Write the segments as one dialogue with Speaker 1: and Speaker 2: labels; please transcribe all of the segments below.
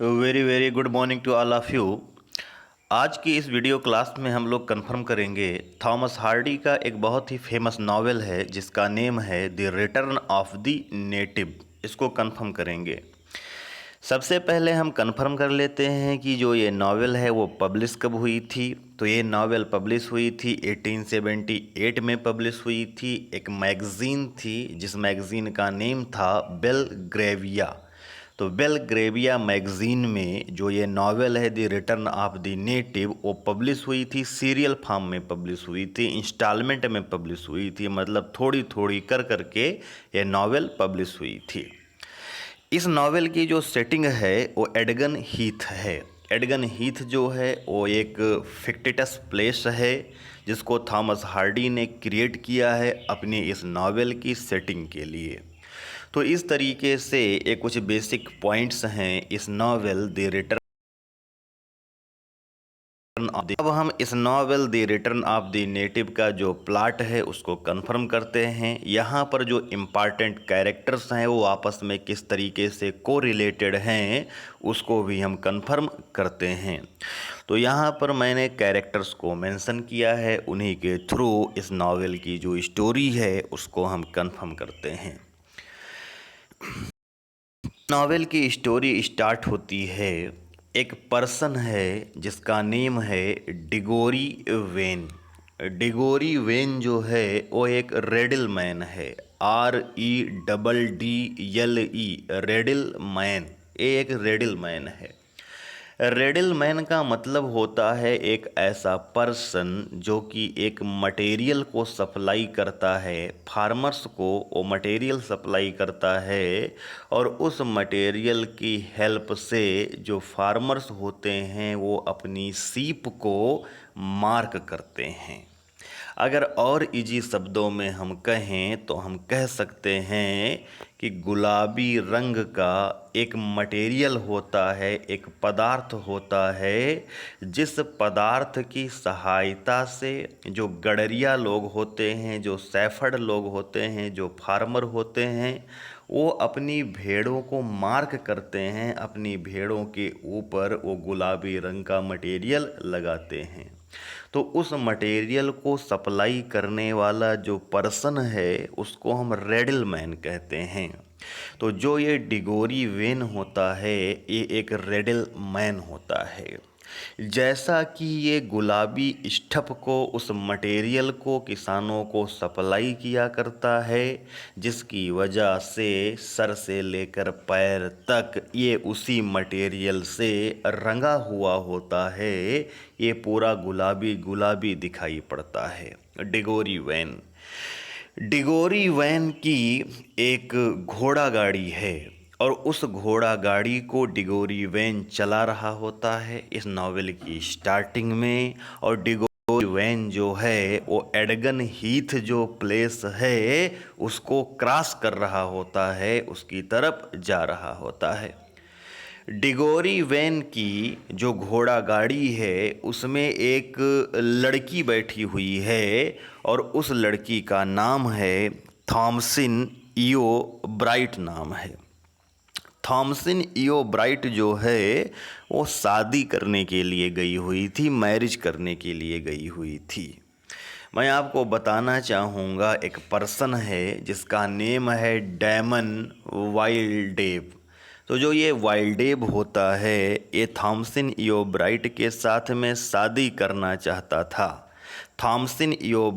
Speaker 1: Very very good morning to all of you. आज की इस वीडियो क्लास में हम लोग कंफर्म करेंगे थॉमस हार्डी का एक बहुत ही फेमस नावल है जिसका नेम है the return of the native. इसको कंफर्म करेंगे। सबसे पहले हम कंफर्म कर लेते हैं कि जो ये नावल है वो पब्लिश कब हुई थी। तो ये नावल पब्लिश हुई थी 1878 में पब्लिश हुई थी। एक मैगज़ीन थी जिस मैगज़ीन का नेम था बेलग्रेविया। तो बेलग्रेविया मैगज़ीन में जो ये नावल है the return of the native वो पब्लिश हुई थी। सीरियल फॉर्म में पब्लिश हुई थी, इंस्टॉलमेंट में पब्लिश हुई थी, मतलब थोड़ी थोड़ी कर करके ये नावल पब्लिश हुई थी। इस नावल की जो सेटिंग है वो एडगन हीथ है। एडगन हीथ जो है वो एक फिक्टिटस प्लेस है जिसको थॉमस हार्डी ने क्रिएट किया है अपनी इस नावल की सेटिंग के लिए। तो इस तरीके से ये कुछ बेसिक पॉइंट्स हैं इस novel the return of the. अब हम इस novel the return of the native का जो प्लॉट है उसको कंफर्म करते हैं। यहाँ पर जो इम्पॉर्टेंट कैरेक्टर्स हैं वो आपस में किस तरीके से को रिलेटेड हैं उसको भी हम कंफर्म करते हैं। तो यहाँ पर मैंने कैरेक्टर्स को मेंशन किया है, उन्हीं के थ्रू इस नावल की जो स्टोरी है उसको हम कंफर्म करते हैं। नावल की स्टोरी स्टार्ट होती है, एक पर्सन है जिसका नेम है डिगोरी वेन। डिगोरी वेन जो है वो एक रेडिल मैन है। REDDLE radial man. ये एक रेडिल मैन है। रेडिल मैन का मतलब होता है एक ऐसा पर्सन जो कि एक मटेरियल को सप्लाई करता है, फार्मर्स को वो मटेरियल सप्लाई करता है और उस मटेरियल की हेल्प से जो फार्मर्स होते हैं वो अपनी सीप को मार्क करते हैं। अगर और इजी शब्दों में हम कहें तो हम कह सकते हैं कि गुलाबी रंग का एक मटेरियल होता है, एक पदार्थ होता है, जिस पदार्थ की सहायता से जो गडरिया लोग होते हैं, जो शेफर्ड लोग होते हैं, जो फार्मर होते हैं, वो अपनी भेड़ों को मार्क करते हैं, अपनी भेड़ों के ऊपर वो गुलाबी रंग का मटेरियल लगाते हैं। तो उस मटेरियल को सप्लाई करने वाला जो पर्सन है उसको हम रेडिल मैन कहते हैं। तो जो ये डिगोरी वेन होता है ये एक रेडिल मैन होता है। जैसा कि ये गुलाबी स्टफ को, उस मटेरियल को किसानों को सप्लाई किया करता है, जिसकी वजह से सर से लेकर पैर तक ये उसी मटेरियल से रंगा हुआ होता है। ये पूरा गुलाबी गुलाबी दिखाई पड़ता है। डिगोरी वैन। डिगोरी वैन की एक घोड़ा गाड़ी है और उस घोड़ा गाड़ी को डिगोरी वैन चला रहा होता है इस नावल की स्टार्टिंग में। और डिगोरी वैन जो है वो एडगन हीथ जो प्लेस है उसको क्रॉस कर रहा होता है, उसकी तरफ जा रहा होता है। डिगोरी वैन की जो घोड़ा गाड़ी है उसमें एक लड़की बैठी हुई है और उस लड़की का नाम है थॉमसिन ईओ ब्राइट नाम है। थॉमसिन ईओ ब्राइट जो है वो शादी करने के लिए गई हुई थी, मैरिज करने के लिए गई हुई थी। मैं आपको बताना चाहूँगा एक पर्सन है जिसका नेम है डैमन वाइल्डेव। तो जो ये वाइल्डेव होता है ये थॉमसिन ईओ ब्राइट के साथ में शादी करना चाहता था। थॉमसिन ईओ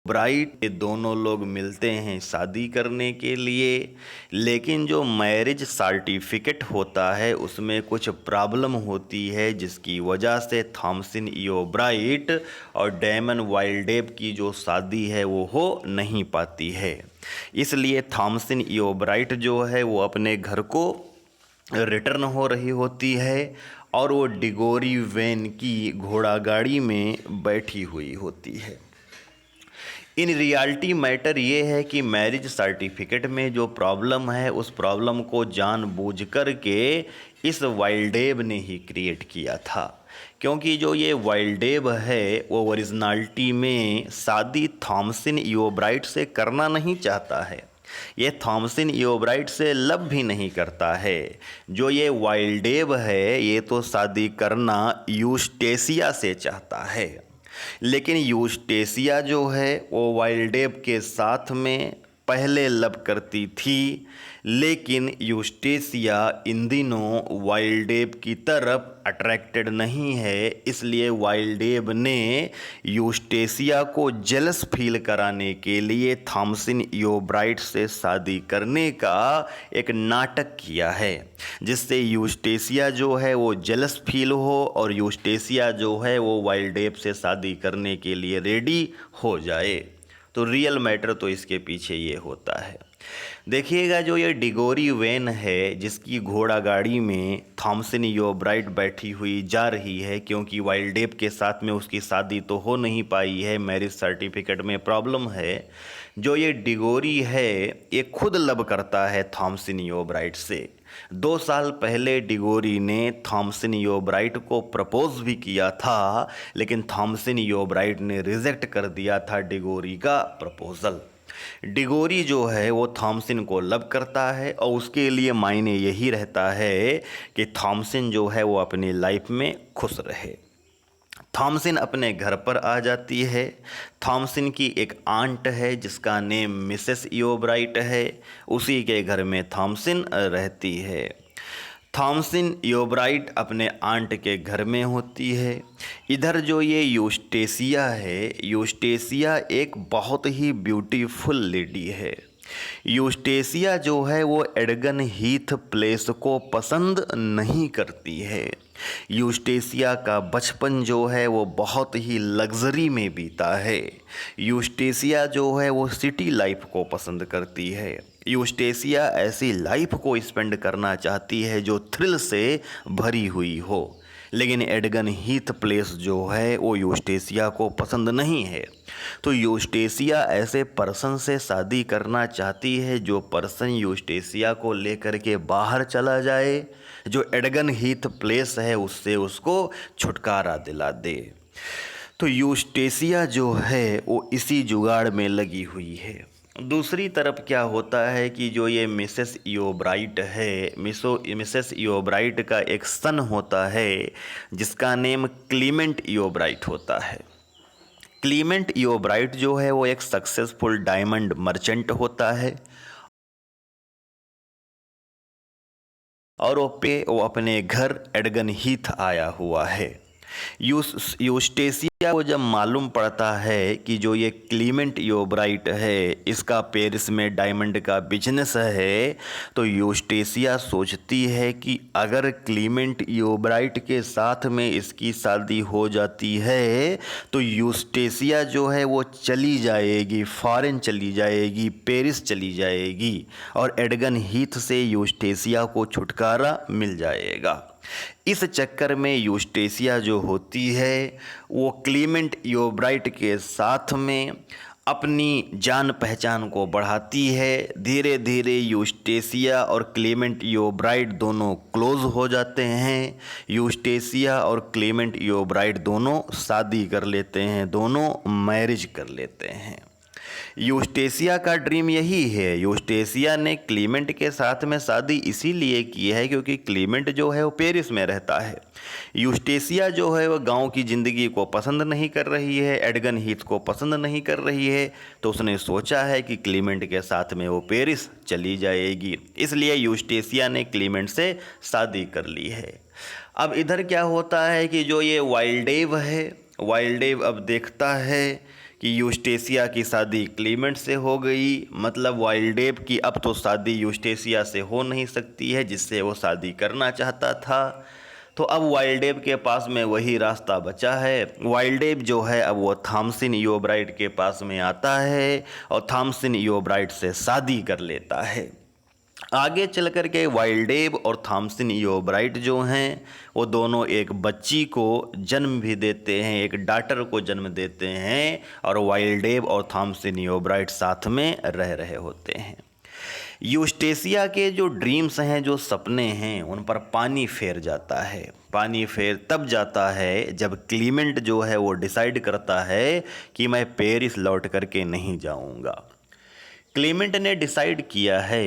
Speaker 1: ब्राइट ये दोनों लोग मिलते हैं शादी करने के लिए, लेकिन जो मैरिज सर्टिफिकेट होता है उसमें कुछ प्रॉब्लम होती है जिसकी वजह से थॉमसिन ईओ ब्राइट और डैमन वाइल्डेव की जो शादी है वो हो नहीं पाती है। इसलिए थॉमसिन ईओ ब्राइट जो है वो अपने घर को रिटर्न हो रही होती है और वो डिगोरी वैन की घोड़ा गाड़ी में बैठी हुई होती है। इन रियलिटी मैटर ये है कि मैरिज सर्टिफिकेट में जो प्रॉब्लम है उस प्रॉब्लम को जानबूझ कर के इस वाइल्डेव ने ही क्रिएट किया था, क्योंकि जो ये वाइल्डेव है वो ओरिजिनलिटी में शादी थॉमसिन ईओ ब्राइट से करना नहीं चाहता है। ये थॉमसन योब्राइट से लव भी नहीं करता है। जो ये वाइल्डेव है ये तो शादी करना यूस्टेसिया से चाहता है, लेकिन यूस्टेसिया जो है वो वाइल्डेव के साथ में पहले लव करती थी, लेकिन यूस्टेसिया इन दिनों वाइल्डेव की तरफ अट्रैक्टेड नहीं है। इसलिए वाइल्डेव ने यूस्टेसिया को जेलस फील कराने के लिए थॉमसन योब्राइट से शादी करने का एक नाटक किया है, जिससे यूस्टेसिया जो है वो जेलस फील हो और यूस्टेसिया जो है वो वाइल्डेव से शादी करने के लिए रेडी हो जाए। तो रियल मैटर तो इसके पीछे ये होता है। देखिएगा, जो ये डिगोरी वेन है जिसकी घोड़ा गाड़ी में थॉमसन योब्राइट बैठी हुई जा रही है, क्योंकि वाइल्डेव के साथ में उसकी शादी तो हो नहीं पाई है, मैरिज सर्टिफिकेट में प्रॉब्लम है। जो ये डिगोरी है ये खुद लव करता है थॉमसन योब्राइट से। 2 साल पहले डिगोरी ने थॉमसन योब्राइट को प्रपोज भी किया था, लेकिन थॉमसन योब्राइट ने रिजेक्ट कर दिया था डिगोरी का प्रपोजल। डिगोरी जो है वो थॉमसन को लव करता है और उसके लिए मायने यही रहता है कि थॉमसन जो है वो अपनी लाइफ में खुश रहे। थॉमसन अपने घर पर आ जाती है। थॉमसन की एक आंट है जिसका नेम मिसेस योब्राइट है, उसी के घर में थॉमसन रहती है। थॉमसन योब्राइट अपने आंट के घर में होती है। इधर जो ये यूस्टेसिया है, यूस्टेसिया एक बहुत ही ब्यूटीफुल लेडी है। यूस्टेसिया जो है वो एडगन हीथ प्लेस को पसंद नहीं करती है। यूस्टेसिया का बचपन जो है वो बहुत ही लग्जरी में बीता है। यूस्टेसिया जो है वो सिटी लाइफ को पसंद करती है। यूस्टेसिया ऐसी लाइफ को स्पेंड करना चाहती है जो थ्रिल से भरी हुई हो, लेकिन एडगन हीथ प्लेस जो है वो यूस्टेसिया को पसंद नहीं है। तो यूस्टेसिया ऐसे पर्सन से शादी करना चाहती है जो पर्सन यूस्टेसिया को लेकर के बाहर चला जाए, जो एडगन हीथ प्लेस है उससे उसको छुटकारा दिला दे। तो यूस्टेसिया जो है वो इसी जुगाड़ में लगी हुई है। दूसरी तरफ क्या होता है कि जो ये मिसेस योब्राइट है, मिसेस योब्राइट का एक सन होता है जिसका नेम क्लीमेंट योब्राइट होता है। क्लीमेंट योब्राइट जो है वो एक सक्सेसफुल डायमंड मर्चेंट होता है और वो अपने घर एडगन हीथ आया हुआ है। यूस्टेसिया को जब मालूम पड़ता है कि जो ये क्लीमेंट योब्राइट है इसका पेरिस में डायमंड का बिजनेस है, तो यूस्टेसिया सोचती है कि अगर क्लीमेंट योब्राइट के साथ में इसकी शादी हो जाती है तो यूस्टेसिया जो है वो चली जाएगी, फॉरेन चली जाएगी, पेरिस चली जाएगी और एडगन हीथ से यूस्टेसिया को छुटकारा मिल जाएगा। इस चक्कर में यूस्टेसिया जो होती है वो क्लीमेंट योब्राइट के साथ में अपनी जान पहचान को बढ़ाती है। धीरे धीरे यूस्टेसिया और क्लीमेंट योब्राइट दोनों क्लोज हो जाते हैं। यूस्टेसिया और क्लीमेंट योब्राइट दोनों शादी कर लेते हैं, दोनों मैरिज कर लेते हैं। यूस्टेसिया का ड्रीम यही है। यूस्टेसिया ने क्लीमेंट के साथ में शादी इसीलिए की है क्योंकि क्लीमेंट जो है वो पेरिस में रहता है। यूस्टेसिया जो है वो गांव की ज़िंदगी को पसंद नहीं कर रही है, एडगन हीथ को पसंद नहीं कर रही है, तो उसने सोचा है कि क्लीमेंट के साथ में वो पेरिस चली जाएगी। इसलिए यूस्टेसिया ने क्लीमेंट से शादी कर ली है। अब इधर क्या होता है कि जो ये वाइल्डेव है, वाइल्डेव अब देखता है कि यूस्टेसिया की शादी क्लीमेंट से हो गई, मतलब वाइल्डेव की अब तो शादी यूस्टेसिया से हो नहीं सकती है जिससे वो शादी करना चाहता था। तो अब वाइल्डेव के पास में वही रास्ता बचा है। वाइल्डेव जो है अब वो थॉमसन योब्राइट के पास में आता है और थॉमसन योब्राइट से शादी कर लेता है। आगे चल कर के वाइल्डेव और थॉमसन योब्राइट जो हैं वो दोनों एक बच्ची को जन्म भी देते हैं, एक डॉटर को जन्म देते हैं और वाइल्डेव और थॉमसन योब्राइट साथ में रह रहे होते हैं। यूस्टेसिया के जो ड्रीम्स हैं, जो सपने हैं, उन पर पानी फेर जाता है। पानी फेर तब जाता है जब क्लीमेंट जो है वो डिसाइड करता है कि मैं पेरिस लौट करके नहीं जाऊंगा। क्लेमेंट ने डिसाइड किया है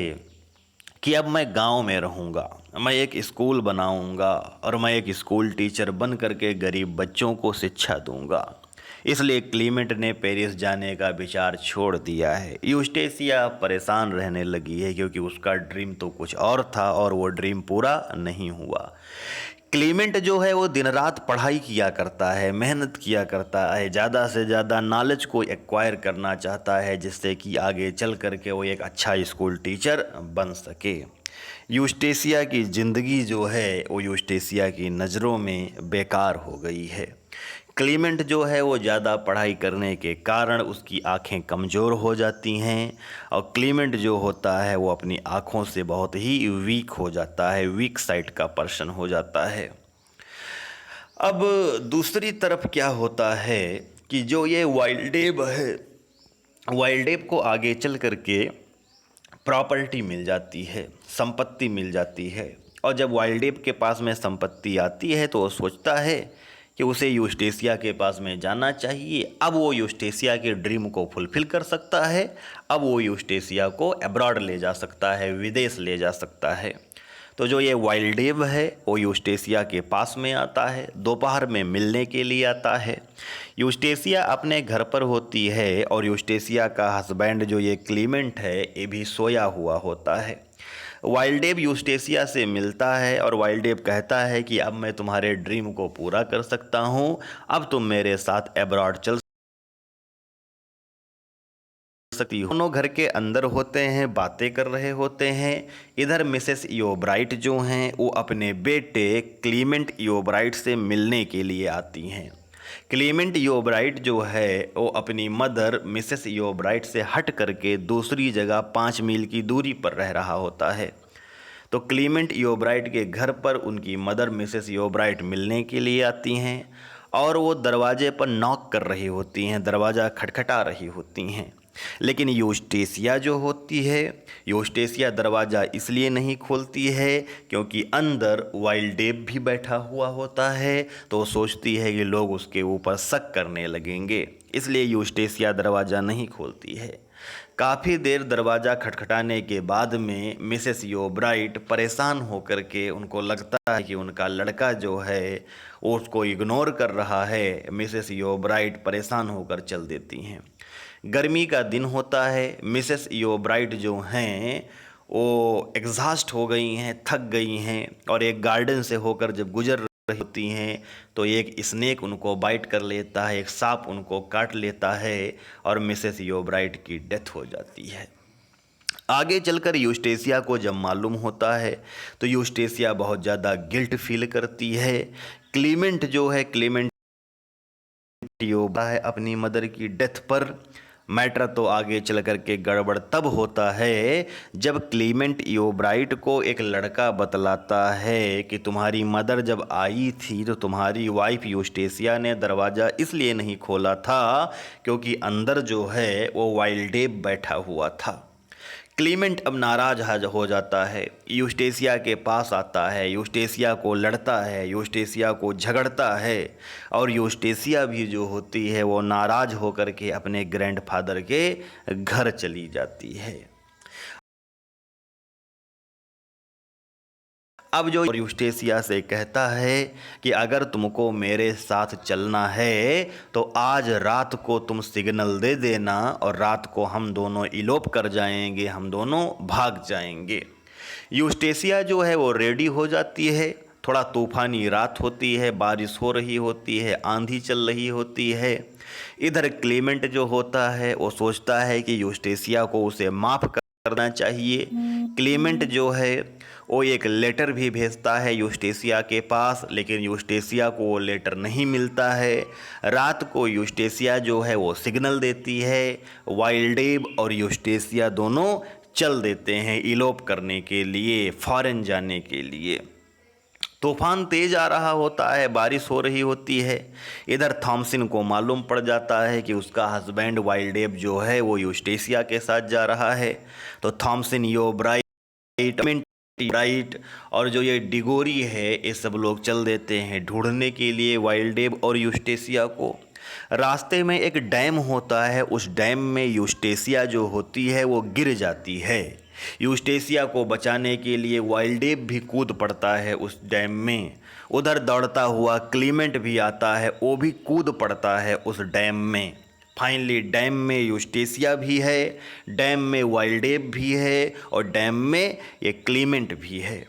Speaker 1: कि अब मैं गांव में रहूंगा, मैं एक स्कूल बनाऊंगा और मैं एक स्कूल टीचर बन करके गरीब बच्चों को शिक्षा दूंगा। इसलिए क्लीमेंट ने पेरिस जाने का विचार छोड़ दिया है। यूस्टेसिया परेशान रहने लगी है क्योंकि उसका ड्रीम तो कुछ और था और वो ड्रीम पूरा नहीं हुआ। क्लीमेंट जो है वो दिन रात पढ़ाई किया करता है, मेहनत किया करता है, ज़्यादा से ज़्यादा नॉलेज को एक्वायर करना चाहता है जिससे कि आगे चल कर के वो एक अच्छा स्कूल टीचर बन सके। यूस्टेसिया की ज़िंदगी जो है वो यूस्टेसिया की नज़रों में बेकार हो गई है। क्लीमेंट जो है वो ज़्यादा पढ़ाई करने के कारण उसकी आंखें कमज़ोर हो जाती हैं और क्लीमेंट जो होता है वो अपनी आँखों से बहुत ही वीक हो जाता है, वीक साइड का पर्सन हो जाता है। अब दूसरी तरफ क्या होता है कि जो ये वाइल्डेब है, वाइल्डेब को आगे चल करके प्रॉपर्टी मिल जाती है, संपत्ति मिल जाती है। और जब वाइल्डेब के पास में संपत्ति आती है तो वो सोचता है कि उसे यूस्टेसिया के पास में जाना चाहिए। अब वो यूस्टेसिया के ड्रीम को फुलफ़िल कर सकता है। अब वो यूस्टेसिया को अब्रॉड ले जा सकता है, विदेश ले जा सकता है। तो जो ये वाइल्डेब है वो यूस्टेसिया के पास में आता है, दोपहर में मिलने के लिए आता है। यूस्टेसिया अपने घर पर होती है और यूस्टेसिया का हस्बैंड जो ये क्लीमेंट है ये भी सोया हुआ होता है। वाइल्डेब यूस्टेसिया से मिलता है और वाइल्डेब कहता है कि अब मैं तुम्हारे ड्रीम को पूरा कर सकता हूँ, अब तुम मेरे साथ अब्रॉड चल सकती हो। दोनों घर के अंदर होते हैं, बातें कर रहे होते हैं। इधर मिसेस योब्राइट जो हैं वो अपने बेटे क्लीमेंट योब्राइट से मिलने के लिए आती हैं। क्लीमेंट योब्राइट जो है वो अपनी मदर मिसेस योब्राइट से हट करके दूसरी जगह 5 मील की दूरी पर रह रहा होता है। तो क्लीमेंट योब्राइट के घर पर उनकी मदर मिसेस योब्राइट मिलने के लिए आती हैं और वो दरवाजे पर नॉक कर रही होती हैं, दरवाज़ा खटखटा रही होती हैं। लेकिन यूस्टेसिया जो होती है, यूस्टेसिया दरवाज़ा इसलिए नहीं खोलती है क्योंकि अंदर वाइल्डेब भी बैठा हुआ होता है। तो वो सोचती है कि लोग उसके ऊपर शक करने लगेंगे, इसलिए यूस्टेसिया दरवाज़ा नहीं खोलती है। काफ़ी देर दरवाज़ा खटखटाने के बाद में मिसेस योब्राइट परेशान होकर के, उनको लगता है कि उनका लड़का जो है वो उसको इग्नोर कर रहा है, मिसेस योब्राइट परेशान होकर चल देती हैं। गर्मी का दिन होता है, मिसेस योब्राइट जो हैं वो एग्जॉस्ट हो गई हैं, थक गई हैं और एक गार्डन से होकर जब गुजर रही होती हैं तो एक स्नेक उनको बाइट कर लेता है, एक सांप उनको काट लेता है और मिसेस योब्राइट की डेथ हो जाती है। आगे चलकर यूस्टेसिया को जब मालूम होता है तो यूस्टेसिया बहुत ज़्यादा गिल्ट फील करती है। क्लीमेंट जो है, क्लीमेंट योबा है अपनी मदर की डेथ पर। मैटर तो आगे चल कर के गड़बड़ तब होता है जब क्लीमेंट योब्राइट को एक लड़का बतलाता है कि तुम्हारी मदर जब आई थी तो तुम्हारी वाइफ यूस्टेसिया ने दरवाज़ा इसलिए नहीं खोला था क्योंकि अंदर जो है वो वाइल्डेब बैठा हुआ था। क्लीमेंट अब नाराज हो जाता है, यूस्टेसिया के पास आता है, यूस्टेसिया को लड़ता है, यूस्टेसिया को झगड़ता है और यूस्टेसिया भी जो होती है वो नाराज होकर के अपने ग्रैंडफादर के घर चली जाती है। अब जो यूस्टेसिया से कहता है कि अगर तुमको मेरे साथ चलना है तो आज रात को तुम सिग्नल दे देना और रात को हम दोनों इलोप कर जाएंगे, हम दोनों भाग जाएंगे। यूस्टेसिया जो है वो रेडी हो जाती है। थोड़ा तूफानी रात होती है, बारिश हो रही होती है, आंधी चल रही होती है। इधर क्लेमेंट जो होता है वो सोचता है कि यूस्टेसिया को उसे माफ़ करना चाहिए। क्लेमेंट जो है वो एक लेटर भी भेजता है यूस्टेसिया के पास, लेकिन यूस्टेसिया को वो लेटर नहीं मिलता है। रात को यूस्टेसिया जो है वो सिग्नल देती है, वाइल्डेब और यूस्टेसिया दोनों चल देते हैं इलोप करने के लिए, फॉरेन जाने के लिए। तूफान तेज आ रहा होता है, बारिश हो रही होती है। इधर थॉमसन को मालूम पड़ जाता है कि उसका हस्बैंड वाइल्डेब जो है वो यूस्टेसिया के साथ जा रहा है। तो थॉमसन, योब्राइट और जो ये डिगोरी है ये सब लोग चल देते हैं ढूंढने के लिए वाइल्डेब और यूस्टेसिया को। रास्ते में एक डैम होता है, उस डैम में यूस्टेसिया जो होती है वो गिर जाती है। यूस्टेसिया को बचाने के लिए वाइल्डेव भी कूद पड़ता है उस डैम में। उधर दौड़ता हुआ क्लीमेंट भी आता है, वो भी कूद पड़ता है उस डैम में। फाइनली डैम में यूस्टेसिया भी है, डैम में वाइल्डेव भी है और डैम में ये क्लीमेंट भी है।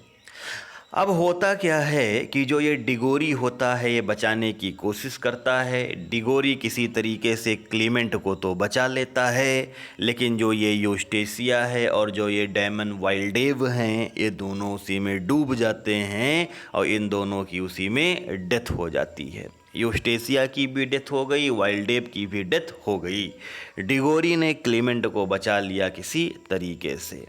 Speaker 1: अब होता क्या है कि जो ये डिगोरी होता है ये बचाने की कोशिश करता है। डिगोरी किसी तरीके से क्लीमेंट को तो बचा लेता है, लेकिन जो ये यूस्टेसिया है और जो ये डैमन वाइल्डेव हैं ये दोनों उसी में डूब जाते हैं और इन दोनों की उसी में डेथ हो जाती है। यूस्टेसिया की भी डेथ हो गई, वाइल्डेव की भी डेथ हो गई। डिगोरी ने क्लीमेंट को बचा लिया किसी तरीके से।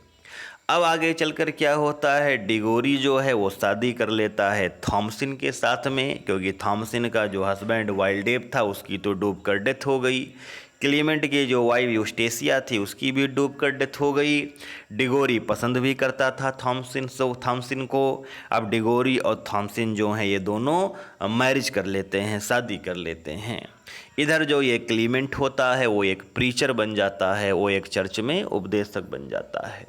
Speaker 1: अब आगे चलकर क्या होता है, डिगोरी जो है वो शादी कर लेता है थॉमसिन के साथ में, क्योंकि थॉमसिन का जो हस्बैंड वाइल्डेव था उसकी तो डूब कर डेथ हो गई। क्लीमेंट की जो वाइफ यूस्टेसिया थी उसकी भी डूब कर डेथ हो गई। डिगोरी पसंद भी करता था थॉमसिन को। अब डिगोरी और थॉमसिन जो हैं ये दोनों मैरिज कर लेते हैं, शादी कर लेते हैं। इधर जो ये क्लीमेंट होता है वो एक प्रीचर बन जाता है, वो एक चर्च में उपदेशक बन जाता है।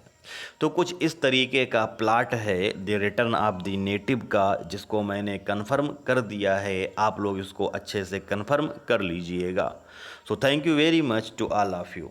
Speaker 1: तो कुछ इस तरीके का प्लाट है the return of the native का, जिसको मैंने कन्फर्म कर दिया है। आप लोग इसको अच्छे से कन्फर्म कर लीजिएगा। So thank you very much to all of you.